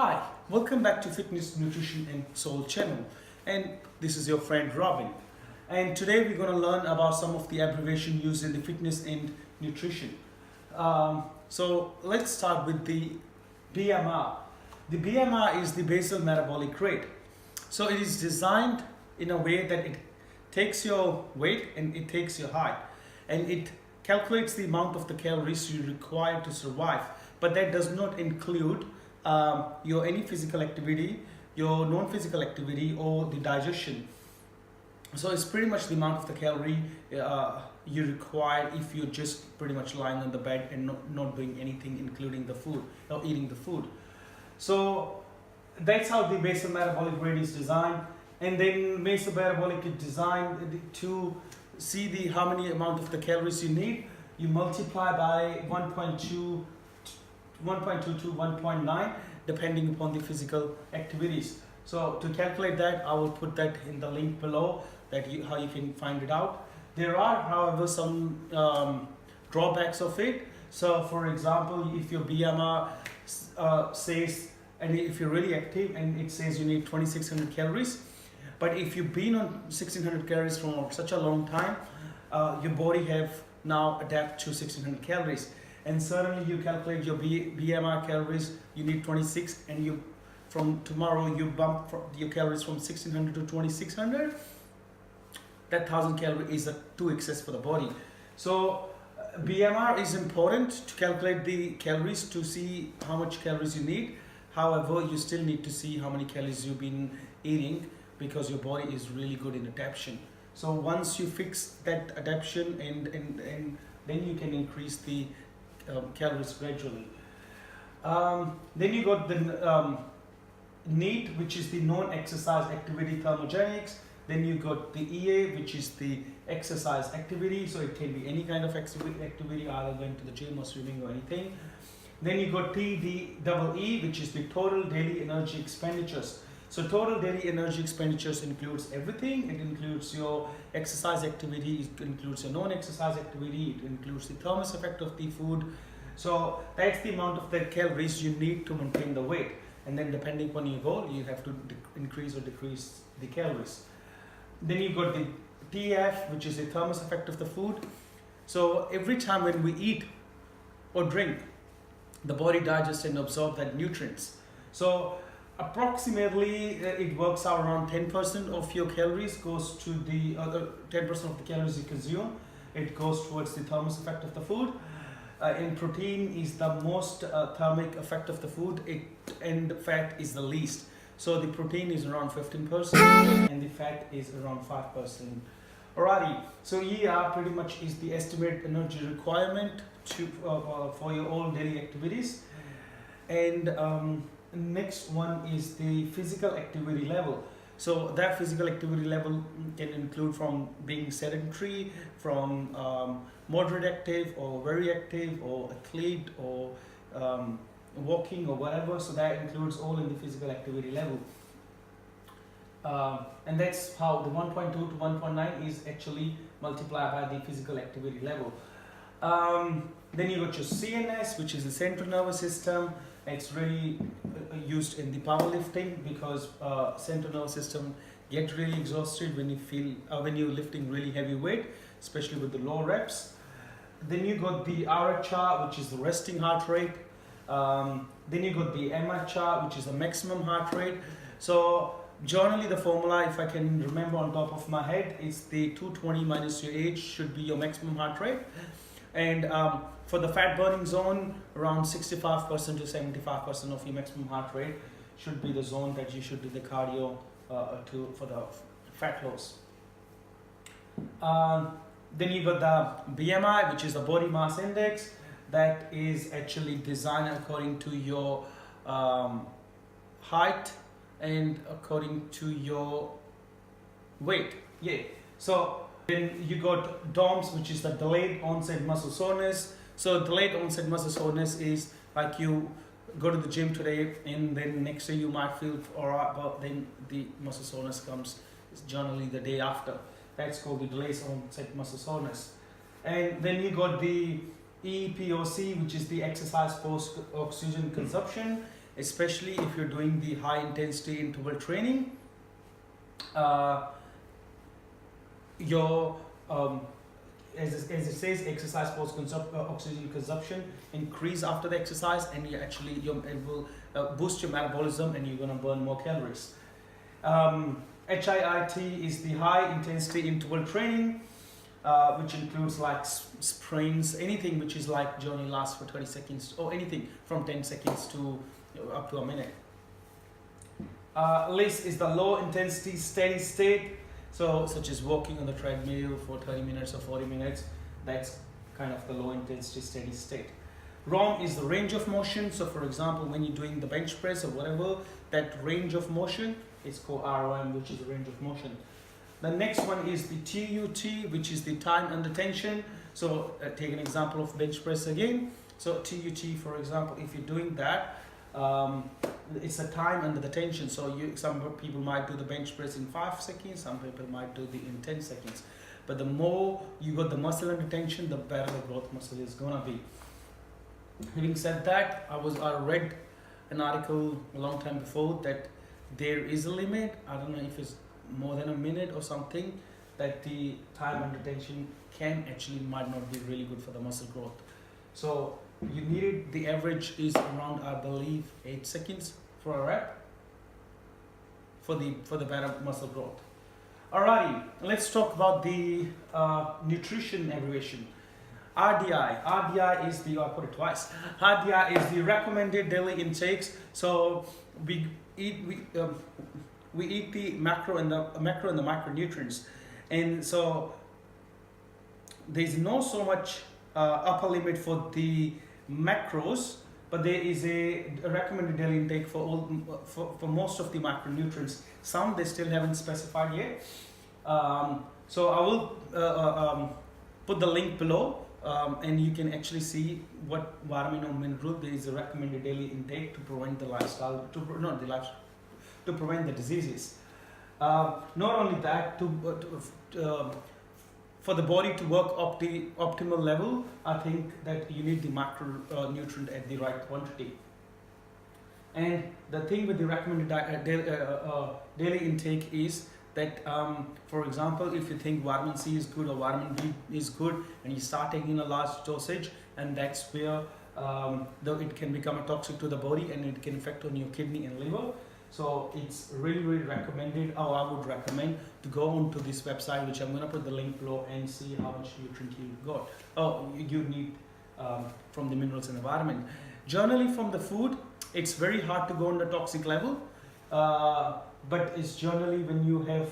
Hi, welcome back to Fitness, Nutrition and Soul channel, and this is your friend Robin, and today we're going to learn about some of the abbreviation used in the fitness and nutrition. So let's start with the BMR. The BMR is the basal metabolic rate. So it is designed in a way that it takes your weight and it takes your height, and it calculates the amount of the calories you require to survive, but that does not include your any physical activity, your non-physical activity, or the digestion. So it's pretty much the amount of the calorie you require if you're just pretty much lying on the bed and not doing anything, including the food or eating the food. So that's how the basal metabolic rate is designed. And then basal metabolic is designed to see the how many amount of the calories you need. You multiply by 1.2 to 1.9 depending upon the physical activities. So to calculate that, I will put that in the link below that how you can find it out. There are, however, some drawbacks of it. So for example, if your BMR says, and if you're really active and it says you need 2600 calories, but if you've been on 1600 calories for such a long time, your body have now adapted to 1600 calories. And suddenly you calculate your BMR calories, you need 26, and you from tomorrow you bump your calories from 1600 to 2600. That 1000 calorie is too excess for the body. So BMR is important to calculate the calories to see how much calories you need. However, you still need to see how many calories you've been eating, because your body is really good in adaptation. So once you fix that adaptation, and then you can increase the calories gradually. Then you got the NEAT, which is the non-exercise activity thermogenics. Then you got the EA, which is the exercise activity. So it can be any kind of activity, either going to the gym or swimming or anything. Then you got TDEE, which is the total daily energy expenditures. So total daily energy expenditures includes everything. It includes your exercise activity, it includes your non-exercise activity, it includes the thermos effect of the food. So that's the amount of the calories you need to maintain the weight. And then depending upon your goal, you have to increase or decrease the calories. Then you got the TF, which is the thermos effect of the food. So every time when we eat or drink, the body digests and absorbs that nutrients. So approximately it works out around 10% of your calories goes to the other 10% of the calories you consume. It goes towards the thermos effect of the food. And protein is the most thermic effect of the food, and the fat is the least. So the protein is around 15% and the fat is around 5%. Alrighty, so ER pretty much is the estimated energy requirement to for your all daily activities. And next one is the physical activity level. So that physical activity level can include from being sedentary, from moderate active or very active, or athlete, or walking or whatever. So that includes all in the physical activity level. And that's how the 1.2 to 1.9 is actually multiplied by the physical activity level. Then you got your CNS, which is the central nervous system. It's really used in the powerlifting, because central nervous system get really exhausted when you feel when you're lifting really heavy weight, especially with the low reps. Then you got the RHR, which is the resting heart rate. Then you got the MHR, which is the maximum heart rate. So generally the formula, if I can remember on top of my head, it's the 220 minus your age should be your maximum heart rate. And for the fat burning zone, around 65% to 75% of your maximum heart rate should be the zone that you should do the cardio for the fat loss. Then you got the BMI, which is the body mass index. That is actually designed according to your height and according to your weight. Yeah. So then you got DOMS, which is the delayed onset muscle soreness. So delayed onset muscle soreness is like you go to the gym today and then next day you might feel alright, but then the muscle soreness comes generally the day after. That's called the delayed onset muscle soreness. And then you got the EPOC, which is the exercise post oxygen consumption. especially if you're doing the high intensity interval training. Your as it says, exercise causes oxygen consumption increase after the exercise, and you actually it will boost your metabolism, and you're gonna burn more calories. HIIT is the high intensity interval training, which includes like sprints, anything which is like journey lasts for 30 seconds, or anything from 10 seconds to up to a minute. LISS is the low intensity steady state, so such as walking on the treadmill for 30 minutes or 40 minutes. That's kind of the low intensity steady state. ROM is the range of motion. So for example, when you're doing the bench press or whatever, that range of motion is called ROM, which is the range of motion. The next one is the TUT, which is the time under tension. So take an example of bench press again. So TUT, for example, if you're doing that, it's a time under the tension. So some people might do the bench press in 5 seconds, some people might do it in 10 seconds. But the more you got the muscle under tension, the better the growth muscle is gonna be. Having said that, I read an article a long time before that there is a limit. I don't know if it's more than a minute or something, that the time under tension might not be really good for the muscle growth. So you needed, the average is around, I believe, 8 seconds for a rep for the better muscle growth. Alrighty, let's talk about the nutrition abbreviation. RDI. RDI is the, I'll put it twice. RDI is the recommended daily intakes. So we eat the macro and the micronutrients, and so there's no so much upper limit for the macros, but there is a recommended daily intake for most of the macronutrients. Some they still haven't specified yet. So I will put the link below, and you can actually see what vitamin or mineral there is a recommended daily intake to prevent the to prevent the diseases. Not only that, for the body to work optimal level, I think that you need the macronutrient at the right quantity. And the thing with the recommended daily intake is that, for example, if you think vitamin C is good or vitamin B is good, and you start taking a large dosage, and that's where it can become toxic to the body, and it can affect on your kidney and liver. So it's really, really recommended, or I would recommend to go onto this website, which I'm going to put the link below, and see how much nutrient you got. You need from the minerals and the vitamin. Generally from the food, it's very hard to go on the toxic level, but it's generally when you have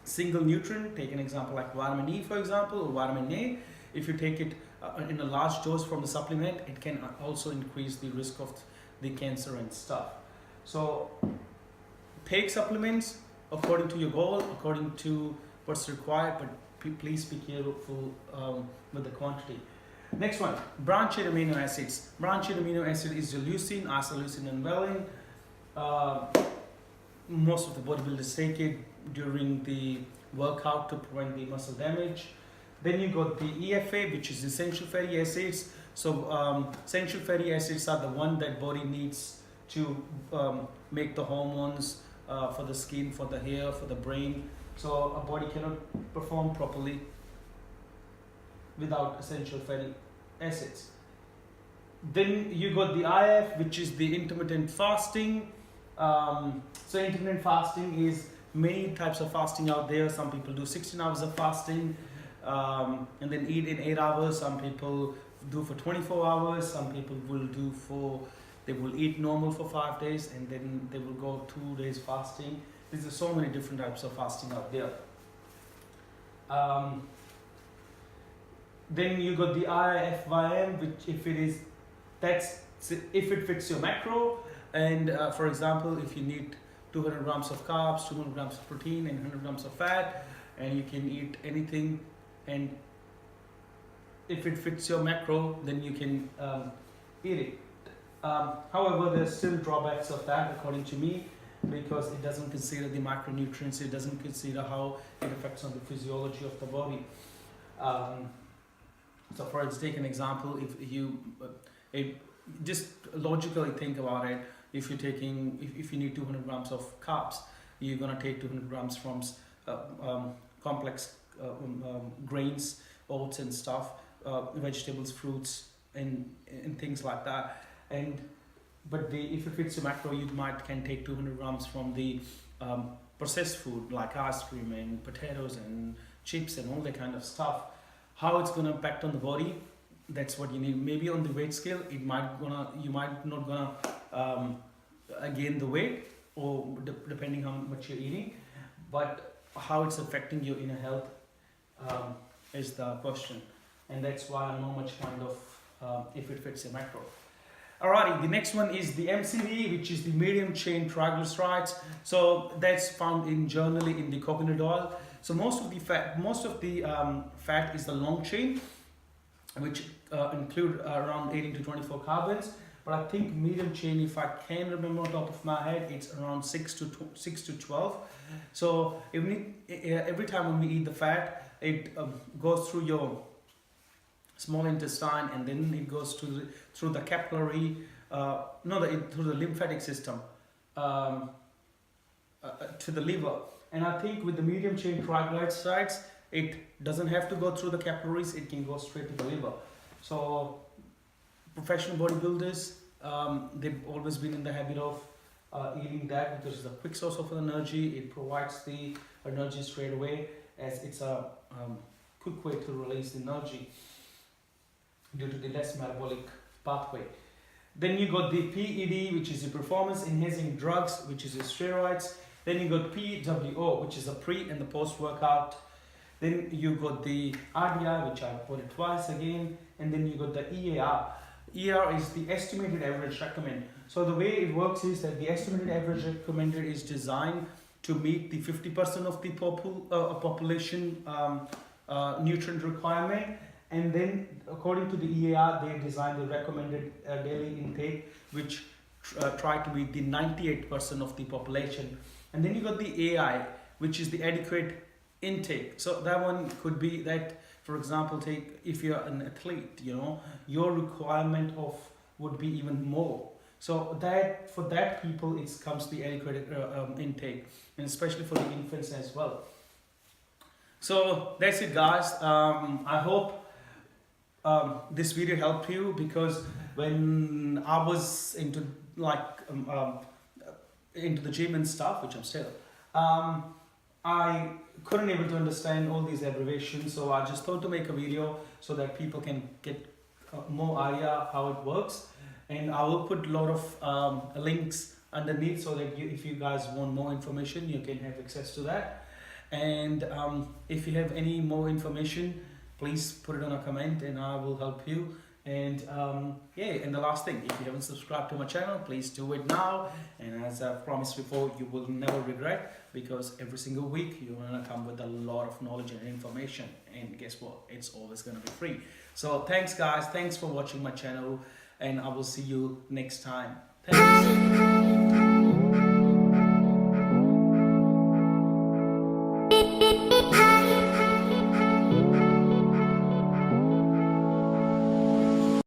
single nutrient, take an example like vitamin E, for example, or vitamin A. If you take it in a large dose from the supplement, it can also increase the risk of the cancer and stuff. So take supplements according to your goal, according to what's required, but please be careful with the quantity. Next one, branched amino acids. Branched amino acid is leucine, isoleucine, and valine. Most of the bodybuilders take it during the workout to prevent the muscle damage. Then you got the EFA, which is essential fatty acids. So essential fatty acids are the one that body needs to make the hormones for the skin, for the hair, for the brain. So a body cannot perform properly without essential fatty acids. Then you got the IF, which is the intermittent fasting. So intermittent fasting is many types of fasting out there. Some people do 16 hours of fasting and then eat in 8 hours. Some people do for 24 hours. Some people they will eat normal for 5 days, and then they will go 2 days fasting. There's so many different types of fasting out there. Then you got the IFYM, which if it fits your macro, and for example, if you need 200 grams of carbs, 200 grams of protein, and 100 grams of fat, and you can eat anything, and if it fits your macro, then you can eat it. However, there's still drawbacks of that, according to me, because it doesn't consider the macronutrients, it doesn't consider how it affects on the physiology of the body. So for instance, take an example, if you just logically think about it. If you're taking, if you need 200 grams of carbs, you're gonna take 200 grams from complex grains, oats and stuff, vegetables, fruits, and things like that. And but if it fits a macro, you can take 200 grams from the processed food like ice cream and potatoes and chips and all that kind of stuff. How it's gonna impact on the body? That's what you need. Maybe on the weight scale, you might not gonna gain the weight, or depending on what you're eating. But how it's affecting your inner health is the question, and that's why I know much kind of if it fits a macro. Alrighty, the next one is the MCT, which is the medium chain triglycerides. So that's found generally in the coconut oil. So most of the fat is the long chain, which include around 18 to 24 carbons. But I think medium chain, if I can remember on top of my head, it's around 6 to 12. So every time when we eat the fat, it goes through your small intestine, and then it goes through the capillary, through the lymphatic system to the liver. And I think with the medium chain triglycerides, it doesn't have to go through the capillaries; it can go straight to the liver. So professional bodybuilders, they've always been in the habit of eating that because it's a quick source of energy. It provides the energy straight away, as it's a quick way to release the energy due to the less metabolic pathway. Then you got the PED, which is the performance enhancing drugs, which is the steroids. Then you got PWO, which is the pre and the post workout. Then you got the RDI, which I put it twice again, and then you got the EAR. EAR is the estimated average recommended. So the way it works is that the estimated average recommended is designed to meet the 50% of the population nutrient requirement. And then according to the EAR, they design the recommended daily intake, which try to meet the 98% of the population. And then you got the AI, which is the adequate intake. So that one could be that, for example, take if you're an athlete, your requirement would be even more. So that for that people, it comes the adequate intake, and especially for the infants as well. So that's it, guys. I hope this video helped you, because when I was into the gym and stuff, which I'm still, I couldn't able to understand all these abbreviations, so I just thought to make a video so that people can get more idea how it works. And I will put a lot of links underneath, so that if you guys want more information, you can have access to that. And if you have any more information, please put it on a comment and I will help you. And and the last thing, if you haven't subscribed to my channel, please do it now. And as I promised before, you will never regret, because every single week you're gonna come with a lot of knowledge and information, and guess what, it's always gonna be free. So thanks, guys, thanks for watching my channel, and I will see you next time. Thanks.